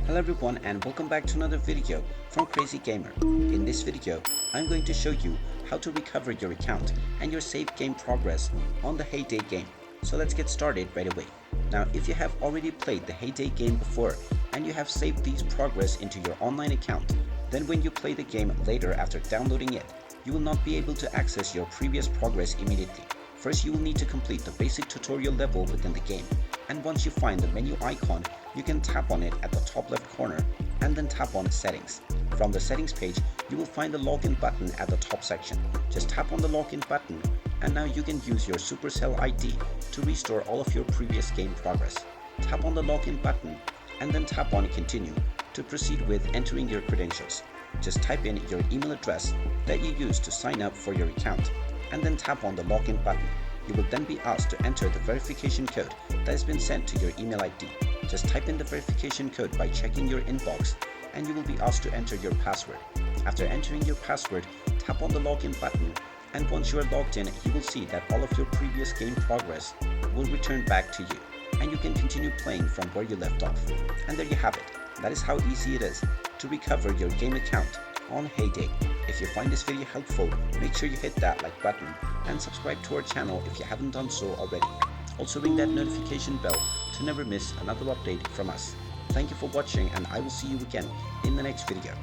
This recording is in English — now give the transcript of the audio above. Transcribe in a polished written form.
Hello everyone and welcome back to another video from Crazy Gamer. In this video, I'm going to show you how to recover your account and your saved game progress on the Hay Day game. So let's get started right away. Now if you have already played the Hay Day game before and you have saved these progress into your online account, then when you play the game later after downloading it, you will not be able to access your previous progress immediately. First, you will need to complete the basic tutorial level within the game, and once you find the menu icon, you can tap on it at the top left corner and then tap on Settings. From the Settings page, you will find the Login button at the top section. Just tap on the Login button and now you can use your Supercell ID to restore all of your previous game progress. Tap on the Login button and then tap on Continue to proceed with entering your credentials. Just type in your email address that you used to sign up for your account and then tap on the Login button. You will then be asked to enter the verification code that has been sent to your email ID. Just type in the verification code by checking your inbox and you will be asked to enter your password. After entering your password, tap on the Login button, and once you are logged in, you will see that all of your previous game progress will return back to you and you can continue playing from where you left off. And there you have it. That is how easy it is to recover your game account on Hay Day. If you find this video helpful, make sure you hit that like button and subscribe to our channel if you haven't done so already. Also ring that notification bell to never miss another update from us. Thank you for watching and I will see you again in the next video.